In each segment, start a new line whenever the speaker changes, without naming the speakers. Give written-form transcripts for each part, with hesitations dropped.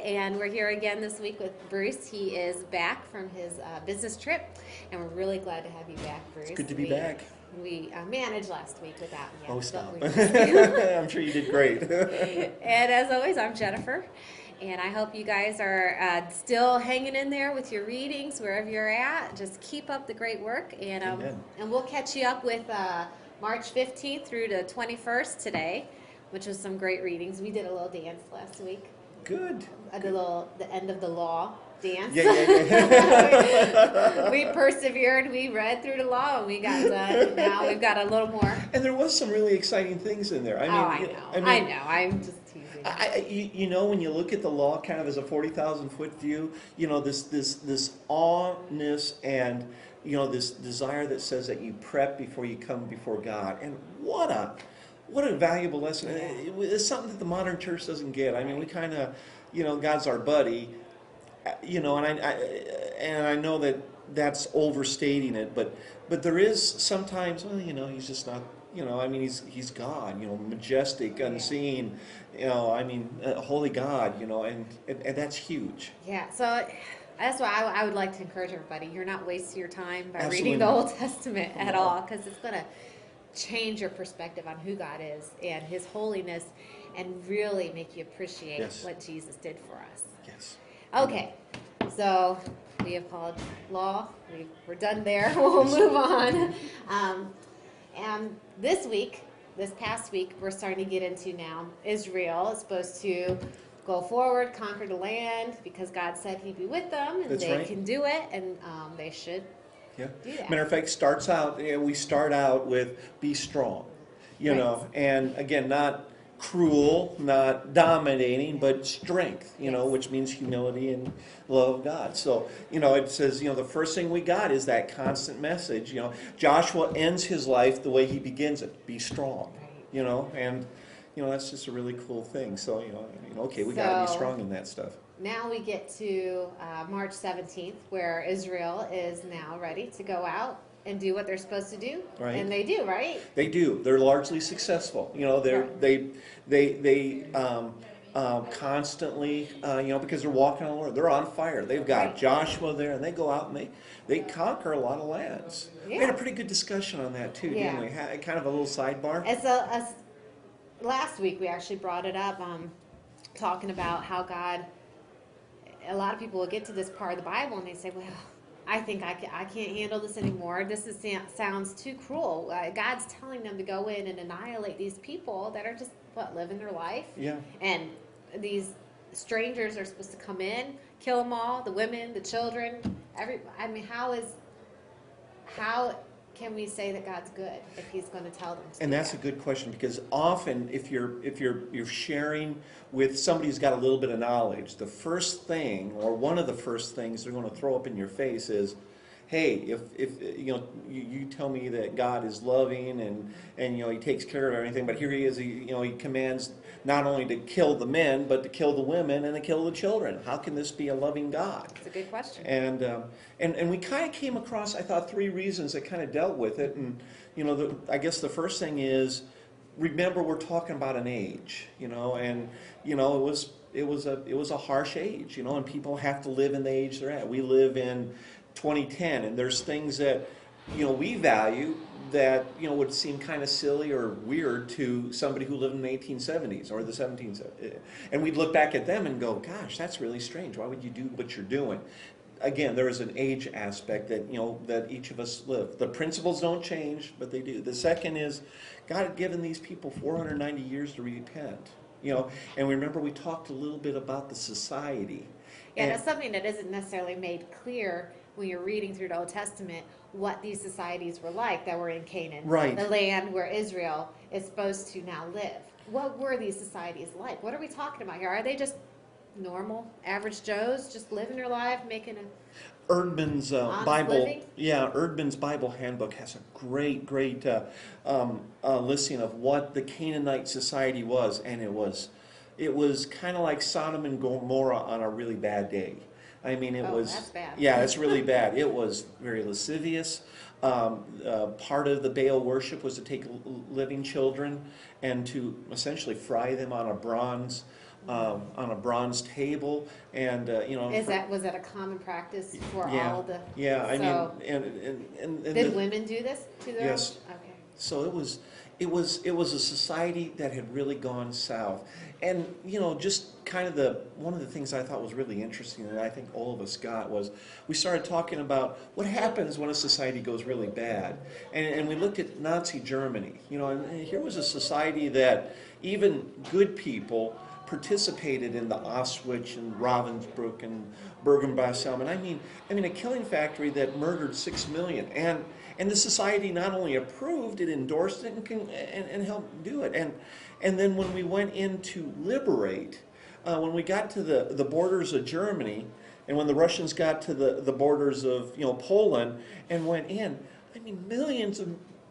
and we're here again this week with Bruce. He is back from his business trip, and we're really glad to have you back, Bruce.
It's good to be back.
We managed last week without you.
Oh, stop.
We
I'm sure you did great.
And as always, I'm Jennifer, and I hope you guys are still hanging in there with your readings wherever you're at. Just keep up the great work, and we'll catch you up with March 15th through the 21st today, which was some great readings. We did a little dance last week.
Good.
The end of the law dance.
Yeah.
We persevered. We read through the law, and we got done. Now we've got a little more.
And there was some really exciting things in there.
I know. I'm just teasing.
You know, when you look at the law kind of as a 40,000-foot view, you know, this awness and, you know, this desire that says that you prep before you come before God. And what a valuable lesson. It's something that the modern church doesn't get. I mean, we kind of, you know, God's our buddy, you know, and I know that that's overstating it, but there is sometimes, well, you know, he's just not, you know, I mean, he's God, you know, majestic, unseen, you know, I mean, holy God, you know, and that's huge.
Yeah, so that's why I would like to encourage everybody. You're not wasting your time by
Absolutely
reading the
not.
Old Testament at all, because it's going to change your perspective on who God is and His holiness, and really make you appreciate what Jesus did for us.
Yes.
Okay, so we have called law. We're done there. We'll move on. And this past week, we're starting to get into now. Israel is supposed to go forward, conquer the land, because God said He'd be with them, and they can do it, and they should. Yeah.
Matter of fact, we start out with be strong, you know, and again, not cruel, not dominating, but strength, you know, which means humility and love of God. So, you know, it says, you know, the first thing we got is that constant message. You know, Joshua ends his life the way he begins it, be strong, you know, and, you know, that's just a really cool thing. So, you know, okay, we got to be strong in that stuff.
Now we get to March 17th, where Israel is now ready to go out and do what they're supposed to do, and they do, right?
They do. They're largely successful. You know, they constantly, you know, because they're walking on the Lord. They're on fire. They've got Joshua there, and they go out and they conquer a lot of lands. We had a pretty good discussion on that too, didn't we? Kind of a little sidebar.
Last week we actually brought it up, talking about how God. A lot of people will get to this part of the Bible and they say, well, I think I can't handle this anymore. This sounds too cruel. God's telling them to go in and annihilate these people that are just, living their life. Yeah. And these strangers are supposed to come in, kill them all, the women, the children. How can we say that God's good if He's going to tell them to?
And that's a good question, because often if you're sharing with somebody who's got a little bit of knowledge, the first thing, or one of the first things they're going to throw up in your face is, hey, if you know, you tell me that God is loving and you know, He takes care of everything, but here He is, He commands not only to kill the men, but to kill the women and to kill the children. How can this be a loving God?
It's a good question.
And we kind of came across, I thought, 3 reasons that kind of dealt with it. And you know, I guess the first thing is, remember, we're talking about an age, you know, and you know, it was a harsh age, you know, and people have to live in the age they're at. We live in 2010, and there's things that, you know, we value that, you know, would seem kind of silly or weird to somebody who lived in the 1870s or the 1770s. And we'd look back at them and go, gosh, that's really strange. Why would you do what you're doing? Again, there is an age aspect that, you know, that each of us live. The principles don't change, but they do. The second is, God had given these people 490 years to repent. You know, and remember we talked a little bit about the society.
Yeah, that's something that isn't necessarily made clear when you're reading through the Old Testament, what these societies were like that were in Canaan, the land where Israel is supposed to now live. What were these societies like? What are we talking about here? Are they just normal, average Joes, just living their life, making a
Erdman's Bible, Erdman's Bible Handbook has a great listing of what the Canaanite society was, and it was kind of like Sodom and Gomorrah on a really bad day. I mean,
that's bad.
Yeah, it's really bad. It was very lascivious. Part of the Baal worship was to take living children and to essentially fry them on a bronze on a bronze table, and
Was that a common practice for
yeah,
all the?
yeah. I
So
mean, and
did women do this to their?
yes.
Okay.
So it was a society that had really gone south, and just kind of one of the things I thought was really interesting, and I think all of us got, was we started talking about what happens when a society goes really bad, and we looked at Nazi Germany, and here was a society that even good people participated in the Auschwitz and Ravensbrück and Bergen-Belsen, and I mean a killing factory that murdered 6 million, and the society not only approved, it endorsed it and helped do it. And then when we went in to liberate, when we got to the borders of Germany, and when the Russians got to the borders of Poland and went in, I mean millions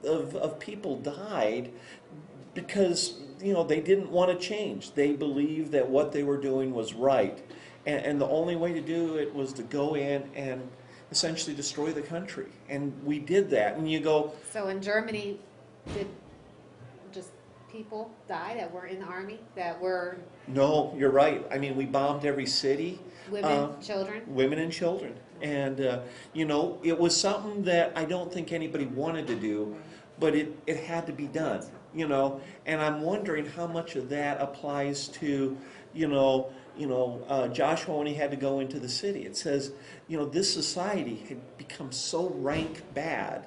of people died because they didn't want to change. They believed that what they were doing was right. And the only way to do it was to go in and essentially destroy the country. And we did that. And you go...
So in Germany, did just people die that were in the army, that were...
No, you're right. I mean, we bombed every city.
Women, children?
Women and children. And, it was something that I don't think anybody wanted to do, but it had to be done, And I'm wondering how much of that applies to, Joshua when he had to go into the city. It says, this society had become so rank bad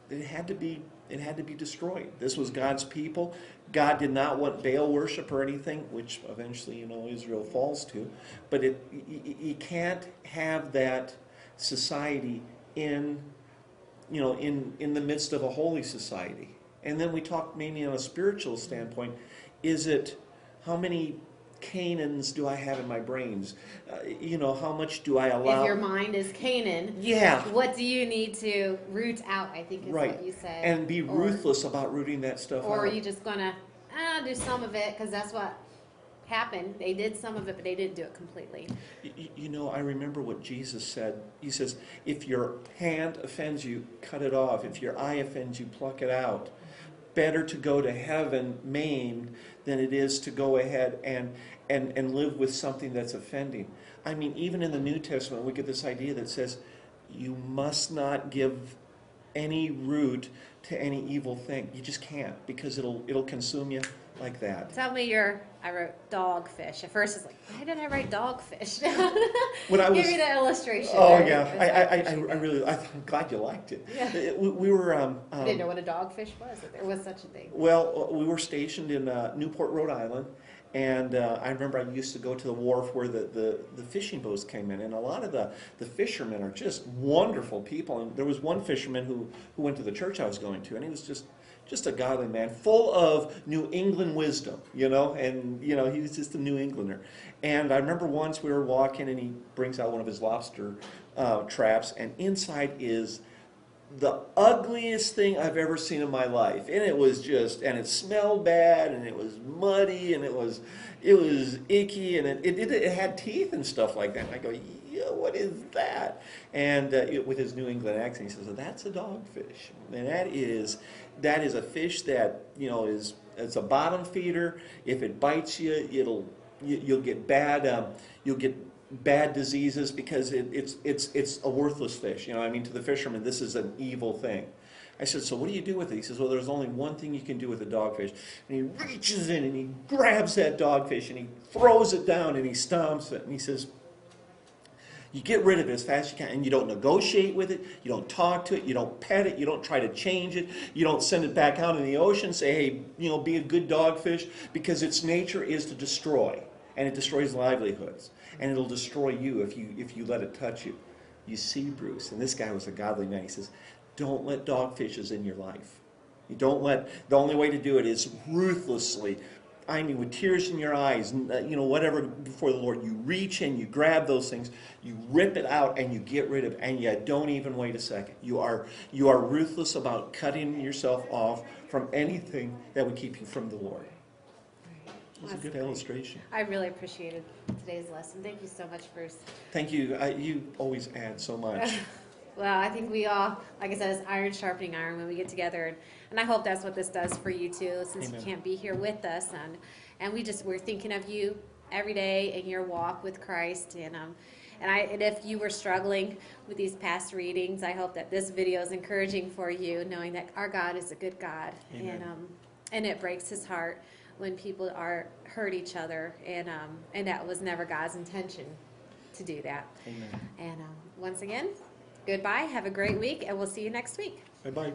that it had to be destroyed. This was God's people. God did not want Baal worship or anything, which eventually, Israel falls to. But you can't have that society in the midst of a holy society. And then we talk mainly on a spiritual standpoint. Is it how many Canaans do I have in my brains? How much do I allow?
If your mind is Canaan,
yeah.
What do you need to root out, I think is
right.
what you said.
And be ruthless about rooting that stuff out.
Or are you just going to do some of it because that's what happened. They did some of it, but they didn't do it completely.
I remember what Jesus said. He says, if your hand offends you, cut it off. If your eye offends you, pluck it out. Better to go to heaven maimed than it is to go ahead and live with something that's offending. I mean, even in the New Testament, we get this idea that says you must not give any root to any evil thing. You just can't, because it'll consume you like that.
Tell me I wrote dogfish. At first it's like, why did I write dogfish? Give me the illustration.
Oh, yeah. I'm glad you liked it.
Yeah.
We were...
I didn't know what a dogfish was, if there was such a thing.
Well, we were stationed in Newport, Rhode Island, and I remember I used to go to the wharf where the fishing boats came in, and a lot of the fishermen are just wonderful people. And there was one fisherman who went to the church I was going to, and he was just a godly man, full of New England wisdom, and, he was just a New Englander. And I remember once we were walking, and he brings out one of his lobster traps, and inside is the ugliest thing I've ever seen in my life. And it was and it smelled bad, and it was muddy, and it was icky, and it had teeth and stuff like that. And I go, yeah, what is that? And with his New England accent, he says, that's a dogfish. And that is a fish that, it's a bottom feeder. If it bites you, you'll get bad diseases because it's a worthless fish. To the fisherman, this is an evil thing. I said, so what do you do with it? He says, well, there's only one thing you can do with a dogfish. And he reaches in and he grabs that dogfish and he throws it down and he stomps it. And he says, you get rid of it as fast as you can, and you don't negotiate with it, you don't talk to it, you don't pet it, you don't try to change it, you don't send it back out in the ocean, say, hey, be a good dogfish, because its nature is to destroy, and it destroys livelihoods, and it'll destroy you if you let it touch you. You see, Bruce, and this guy was a godly man, he says, don't let dogfishes in your life. The only way to do it is ruthlessly, with tears in your eyes, whatever, before the Lord. You reach in, you grab those things, you rip it out, and you get rid of it, and you don't even wait a second. You are ruthless about cutting yourself off from anything that would keep you from the Lord. It was a good illustration.
I really appreciated today's lesson. Thank you so much, Bruce.
Thank you. You always add so much.
Well, I think we all, like I said, it's iron sharpening iron when we get together, and I hope that's what this does for you too, since Amen. You can't be here with us, and we're thinking of you every day in your walk with Christ. And if you were struggling with these past readings, I hope that this video is encouraging for you, knowing that our God is a good God.
Amen.
And it breaks his heart when people hurt each other, and that was never God's intention to do that.
Amen.
And once again, goodbye. Have a great week, and we'll see you next week.
Bye-bye.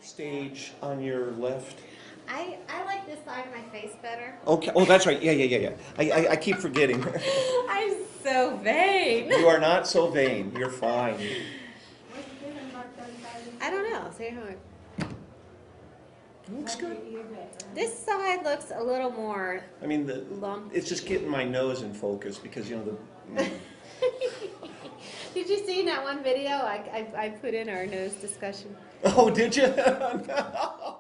Stage on your left.
I like this side of my face better.
Okay. Oh, that's right. Yeah. I keep forgetting.
I'm so vain.
You are not so vain. You're fine.
I don't know. See how
Looks good.
this side looks a little more
I mean,
lump.
it's just getting my nose in focus because, you know, the...
Did you see that one video I put in our nose discussion?
Oh, did you? No.